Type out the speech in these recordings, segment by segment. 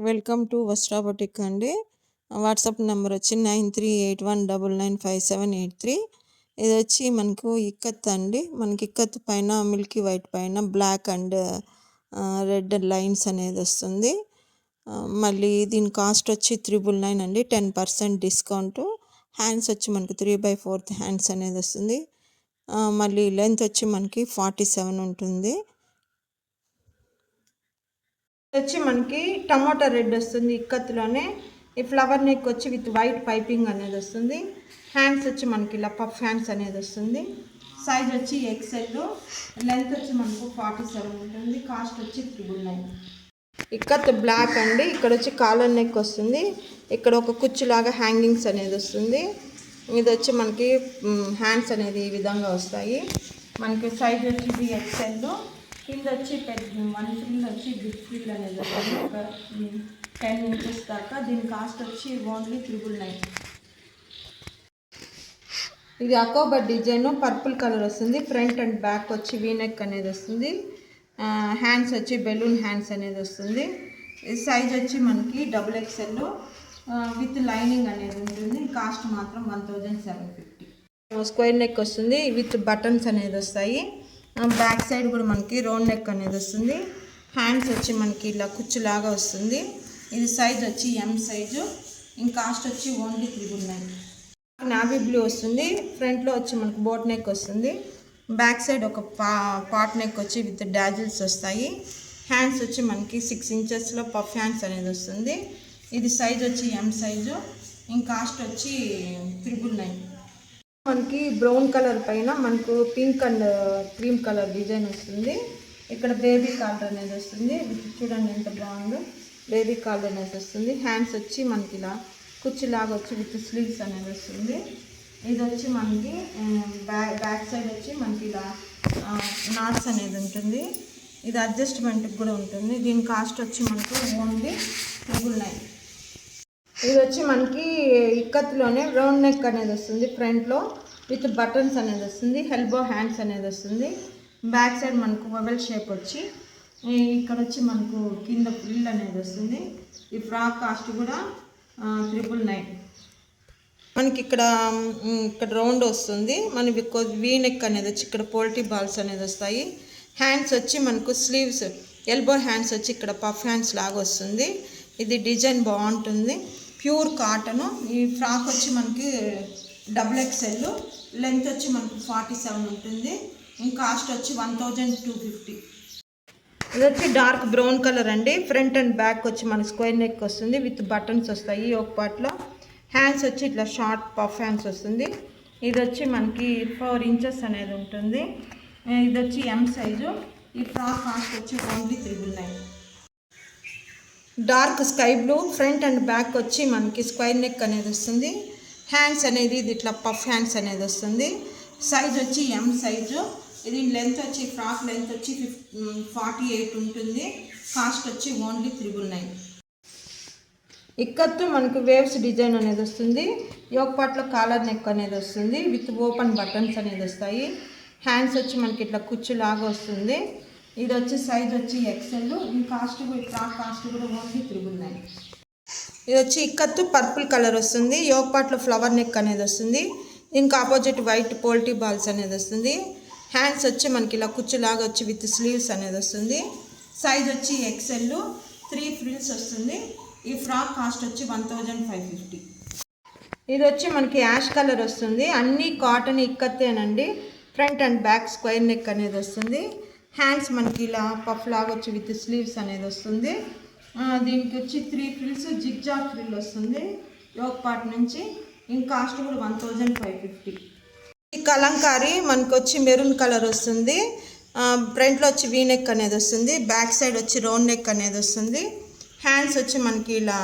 Welcome to వస్త్రా boutique అండి. WhatsApp number వచ్చి 9381995783. ఇది వచ్చి మనకు ఇక్కత్ అండి. మనకి ఇక్కత్ పైన మిల్కీ వైట్ పైన బ్లాక్ అండ్ రెడ్ లైన్స్ అనేది వస్తుంది. మళ్ళీ దీని కాస్ట్ వచ్చి 999 అండి. 10% డిస్కౌంట్. హ్యాండ్స్ వచ్చి మనకు 3/4 హ్యాండ్స్ అనేది వస్తుంది. మళ్ళీ లెంత్ వచ్చి మనకి 47 ఉంటుంది. వచ్చి మనకి టమాటా రెడ్ వస్తుంది ఇక్కత్లోనే. ఈ ఫ్లవర్ నెక్ వచ్చి విత్ వైట్ పైపింగ్ అనేది వస్తుంది. హ్యాండ్స్ వచ్చి మనకి ఇలా పఫ్ హ్యాండ్స్ అనేది వస్తుంది. సైజ్ వచ్చి ఎక్సెల్, లెంత్ వచ్చి మనకు 47 ఉంటుంది. కాస్ట్ వచ్చి 999. ఇక్కత్ బ్లాక్ అండి. ఇక్కడ వచ్చి కాలర్ నెక్ వస్తుంది. ఇక్కడ ఒక కుచ్చులాగా హ్యాంగింగ్స్ అనేది వస్తుంది. ఇది వచ్చి మనకి హ్యాండ్స్ అనేది ఈ విధంగా వస్తాయి. మనకి సైజ్ వచ్చి ఇది ఎక్సెల్. కింద వచ్చి 1 ఫ్రిల్ వచ్చి బిగ్ ఫ్రిల్ అనేది వస్తుంది. ఒక 10 ఇంచెస్ దాకా. దీని కాస్ట్ వచ్చి ఓన్లీ 999. ఇది అకోబర్ డిజైన్ పర్పుల్ కలర్ వస్తుంది. ఫ్రంట్ అండ్ బ్యాక్ వచ్చి వీనెక్ అనేది వస్తుంది. హ్యాండ్స్ వచ్చి బెలూన్ హ్యాండ్స్ అనేది వస్తుంది. సైజ్ వచ్చి మనకి XXL విత్ లైనింగ్ అనేది ఉంటుంది. కాస్ట్ మాత్రం 1750. స్క్వేర్ నెక్ వస్తుంది విత్ బటన్స్ అనేది వస్తాయి. బ్యాక్ సైడ్ కూడా మనకి రౌండ్ నెక్ అనేది వస్తుంది. హ్యాండ్స్ వచ్చి మనకి ఇలా కుచ్చులాగా వస్తుంది. ఇది సైజ్ వచ్చి M సైజు. ఇంక కాస్ట్ వచ్చి ఓన్లీ 999. నావీ బ్లూ వస్తుంది. ఫ్రంట్లో వచ్చి మనకి బోట్ నెక్ వస్తుంది. బ్యాక్ సైడ్ ఒక పాట్ నెక్ వచ్చి విత్ డాజిల్స్ వస్తాయి. హ్యాండ్స్ వచ్చి మనకి 6 ఇంచెస్లో పఫ్ హ్యాండ్స్ అనేది వస్తుంది. ఇది సైజ్ వచ్చి M సైజు. ఇంక కాస్ట్ వచ్చి 999. మనకి బ్రౌన్ కలర్ పైన మనకు pink and cream colour design వస్తుంది. ఇక్కడ బేబీ కాలర్ అనేది వస్తుంది. చూడండి ఎంత బాగుందో. బేబీ కాలర్ అనేది వస్తుంది. హ్యాండ్స్ వచ్చి మనకి ఇలా కుచ్చులాగా వచ్చి విత్ స్లీవ్స్ అనేది వస్తుంది. ఇది వచ్చి మనకి బ్యాక్ సైడ్ వచ్చి మనకి ఇలా నాట్స్ అనేది ఉంటుంది. ఇది అడ్జస్ట్మెంట్కి కూడా ఉంటుంది. దీని కాస్ట్ వచ్చి మనకు ఓన్లీ 999. ఇది వచ్చి మనకి ఇక్కత్లోనే రౌండ్ నెక్ అనేది వస్తుంది. ఫ్రంట్లో విత్ బటన్స్ అనేది వస్తుంది. ఎల్బో హ్యాండ్స్ అనేది వస్తుంది. బ్యాక్ సైడ్ మనకు ఓవెల్ షేప్ వచ్చి ఇక్కడ వచ్చి మనకు కింద ఫ్రిల్ అనేది వస్తుంది. ఈ ఫ్రాక్ కాస్ట్ కూడా 999. మనకి ఇక్కడ రౌండ్ వస్తుంది. మనకి వీ నెక్ అనేది వచ్చి ఇక్కడ పోల్టీ బాల్స్ అనేది వస్తాయి. హ్యాండ్స్ వచ్చి మనకు స్లీవ్స్ ఎల్బో హ్యాండ్స్ వచ్చి ఇక్కడ పఫ్ హ్యాండ్స్ లాగా వస్తుంది. ఇది డిజైన్ బాగుంటుంది. Pure cotton. ఈ ఫ్రాక్ వచ్చి మనకి XXL, లెంత్ వచ్చి మనకి 47 ఉంటుంది. ఇంకా కాస్ట్ వచ్చి 1250. ఇది వచ్చి డార్క్ బ్రౌన్ కలర్ అండి. ఫ్రంట్ అండ్ బ్యాక్ వచ్చి మనకి స్క్వేర్ నెక్ వస్తుంది విత్ బటన్స్ వస్తాయి ఒక పార్ట్లో. హ్యాండ్స్ వచ్చి ఇట్లా షార్ట్ పఫ్ హ్యాండ్స్ వస్తుంది. ఇది వచ్చి మనకి 4 ఇంచెస్ అనేది ఉంటుంది. ఇది వచ్చి M సైజు. ఈ ఫ్రాక్ కాస్ట్ వచ్చి only 999. Dark sky blue. Front and back వచ్చి మనకి స్క్వేర్ నెక్ అనేది వస్తుంది. హ్యాండ్స్ అనేది ఇది ఇట్లా పఫ్ హ్యాండ్స్ అనేది వస్తుంది. సైజ్ వచ్చి M సైజు. ఇది లెంత్ వచ్చి ఫ్రాక్ లెంత్ వచ్చి 48 ఉంటుంది. కాస్ట్ వచ్చి ఓన్లీ 999. ఇక్కత్తు మనకి వేవ్స్ డిజైన్ అనేది వస్తుంది. యోక్ పార్ట్లో కాలర్ నెక్ అనేది వస్తుంది విత్ ఓపెన్ బటన్స్ అనేది వస్తాయి. హ్యాండ్స్ వచ్చి మనకి ఇట్లా కుచ్చులాగా వస్తుంది. ఇది వచ్చి సైజ్ వచ్చి XL. ఈ కాస్ట్ ఫ్రాక్ కాస్ట్ కూడా ఓన్లీ 999. ఇది వచ్చి ఇక్కత్తు పర్పుల్ కలర్ వస్తుంది. యోక్ పార్ట్లో ఫ్లవర్ నెక్ అనేది వస్తుంది. దీనికి ఆపోజిట్ వైట్ పోల్టీ బాల్స్ అనేది వస్తుంది. హ్యాండ్స్ వచ్చి మనకి ఇలా కుచ్చులాగా వచ్చి విత్ స్లీవ్స్ అనేది వస్తుంది. సైజ్ వచ్చి XL. 3 ఫ్రిల్స్ వస్తుంది. ఈ ఫ్రాక్ కాస్ట్ వచ్చి 1550. ఇది వచ్చి మనకి యాష్ కలర్ వస్తుంది. అన్నీ కాటన్ ఇక్కత్తేనండి. Front and back square neck అనేది వస్తుంది. హ్యాండ్స్ మనకి ఇలా పఫ్ లాగా వచ్చి విత్ స్లీవ్స్ అనేది వస్తుంది. దీనికి వచ్చి 3 ఫ్రిల్స్ జిగ్జాగ్ ఫ్రిల్ వస్తుంది యోక్ పార్ట్ నుంచి. ఇంక కాస్ట్ కూడా 1550. ఈ కలంకారీ మనకు వచ్చి మెరూన్ కలర్ వస్తుంది. ఫ్రంట్లో వచ్చి వీ నెక్ అనేది వస్తుంది. బ్యాక్ సైడ్ వచ్చి రౌండ్ నెక్ అనేది వస్తుంది. హ్యాండ్స్ వచ్చి మనకి ఇలా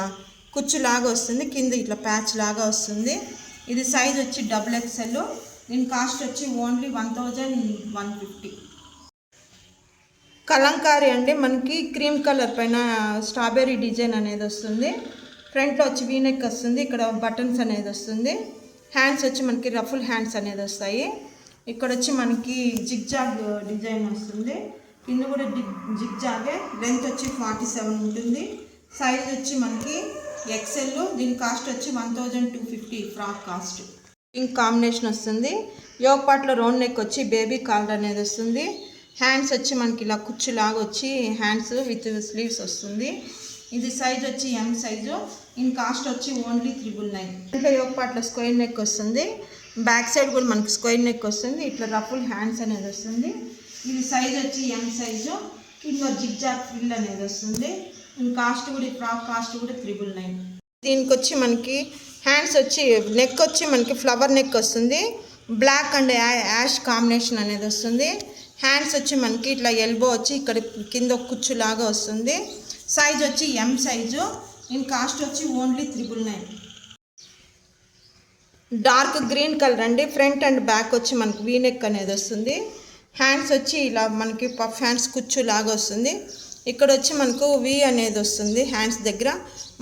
కుచ్చులాగా వస్తుంది. కింద ఇట్లా ప్యాచ్ లాగా వస్తుంది. ఇది సైజ్ వచ్చి XXL. దీని కాస్ట్ వచ్చి ఓన్లీ 1150. కలంకారీ అండి. మనకి క్రీమ్ కలర్ పైన స్ట్రాబెర్రీ డిజైన్ అనేది వస్తుంది. ఫ్రంట్లో వచ్చి వీ నెక్ వస్తుంది. ఇక్కడ బటన్స్ అనేది వస్తుంది. హ్యాండ్స్ వచ్చి మనకి రఫుల్ హ్యాండ్స్ అనేది వస్తాయి. ఇక్కడ వచ్చి మనకి జిగ్జాగ్ డిజైన్ వస్తుంది. కింద కూడా జిగ్జాగే. లెంత్ వచ్చి 47 ఉంటుంది. సైజ్ వచ్చి మనకి ఎక్సెల్, దీని కాస్ట్ వచ్చి 1250 ఫ్రాక్ కాస్ట్. పింక్ కాంబినేషన్ వస్తుంది. యోక్ పార్ట్లో రౌండ్ నెక్ వచ్చి బేబీ కాలర్ అనేది వస్తుంది. హ్యాండ్స్ వచ్చి మనకి ఇలా కుచ్చులాగా వచ్చి హ్యాండ్స్ విత్ స్లీవ్స్ వస్తుంది. ఇది సైజ్ వచ్చి ఎం సైజు. ఇన్ కాస్ట్ వచ్చి ఓన్లీ 399. ఇంట్లో యోక్ పార్ట్లో స్క్వేర్ నెక్ వస్తుంది. బ్యాక్ సైడ్ కూడా మనకి స్క్వేర్ నెక్ వస్తుంది. ఇట్లా రఫుల్ హ్యాండ్స్ అనేది వస్తుంది. ఇది సైజ్ వచ్చి ఎం సైజు. ఇందులో జిగ్జాగ్ ఫ్రిల్ అనేది వస్తుంది. కాస్ట్ కూడా ఫ్రాక్ కాస్ట్ కూడా 399. దీనికి వచ్చి మనకి హ్యాండ్స్ వచ్చి నెక్ వచ్చి మనకి ఫ్లవర్ నెక్ వస్తుంది. బ్లాక్ అండ్ యాష్ కాంబినేషన్ అనేది వస్తుంది. హ్యాండ్స్ వచ్చి మనకి ఇట్లా ఎల్బో వచ్చి ఇక్కడ కింద కుచ్చులాగా వస్తుంది. సైజ్ వచ్చి ఎం సైజు. దీని కాస్ట్ వచ్చి ఓన్లీ 399. డార్క్ గ్రీన్ కలర్ అండి. ఫ్రంట్ అండ్ బ్యాక్ వచ్చి మనకి వీ నెక్ అనేది వస్తుంది. హ్యాండ్స్ వచ్చి ఇలా మనకి పఫ్ హ్యాండ్స్ కుచ్చులాగా వస్తుంది. ఇక్కడ వచ్చి మనకు వి అనేది వస్తుంది హ్యాండ్స్ దగ్గర.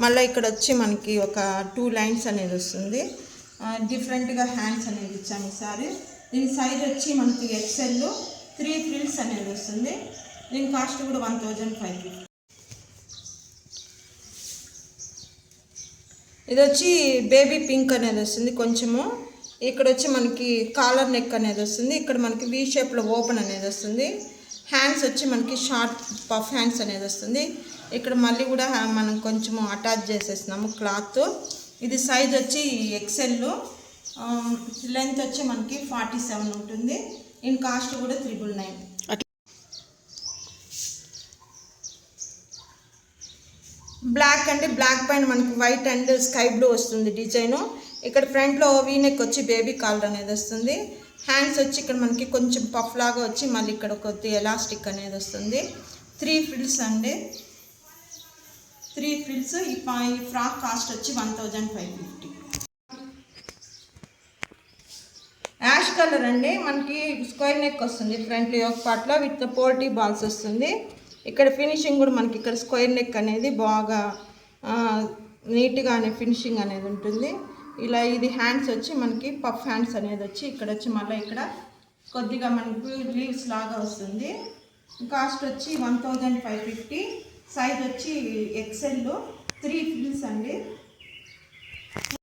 మళ్ళీ ఇక్కడ వచ్చి మనకి ఒక 2 లైన్స్ అనేది వస్తుంది. డిఫరెంట్గా హ్యాండ్స్ అనేది ఇచ్చాము ఈసారి. దీని సైజ్ వచ్చి మనకి ఎక్సెల్, 3 ఫ్రిల్స్ అనేది వస్తుంది. దీని కాస్ట్ కూడా 1550. ఇది వచ్చి బేబీ పింక్ అనేది వస్తుంది కొంచెము. ఇక్కడ వచ్చి మనకి కాలర్ నెక్ అనేది వస్తుంది. ఇక్కడ మనకి వీ షేప్లో ఓపెన్ అనేది వస్తుంది. హ్యాండ్స్ వచ్చి మనకి షార్ట్ పఫ్ హ్యాండ్స్ అనేది వస్తుంది. ఇక్కడ మళ్ళీ కూడా మనం కొంచెము అటాచ్ చేసేస్తున్నాము క్లాత్. ఇది సైజ్ వచ్చి ఎక్సెల్, లెంత్ వచ్చి మనకి 47 ఉంటుంది. దీని కాస్ట్ కూడా 399. బ్లాక్ అంటే బ్లాక్ పైన మనకి వైట్ అండ్ స్కై బ్లూ వస్తుంది డిజైను. ఇక్కడ ఫ్రంట్లో వీ నెక్ వచ్చి బేబీ కాలర్ అనేది వస్తుంది. హ్యాండ్స్ వచ్చి ఇక్కడ మనకి కొంచెం పఫ్ లాగా వచ్చి మళ్ళీ ఇక్కడ కొద్ది ఎలాస్టిక్ అనేది వస్తుంది. 3 ఫ్రిల్స్ అండి. 3 ఫ్రిల్స్. ఈ ఫ్రాక్ కాస్ట్ వచ్చి 1550. యాష్ కలర్ అండి. మనకి స్క్వేర్ నెక్ వస్తుంది ఫ్రంట్లో యోక్ పార్ట్లో విత్ పోల్టీ బాల్స్ వస్తుంది. ఇక్కడ ఫినిషింగ్ కూడా మనకి ఇక్కడ స్క్వేర్ నెక్ అనేది బాగా నీట్గా అనే ఫినిషింగ్ అనేది ఉంటుంది. ఇలా ఇది హ్యాండ్స్ వచ్చి మనకి పఫ్ హ్యాండ్స్ అనేది వచ్చి ఇక్కడ వచ్చి మళ్ళీ ఇక్కడ కొద్దిగా మనకి లీవ్స్ లాగా వస్తుంది. కాస్ట్ వచ్చి 1550. సైజ్ వచ్చి ఎక్సెల్, 3 ఫ్రిల్స్ అండి.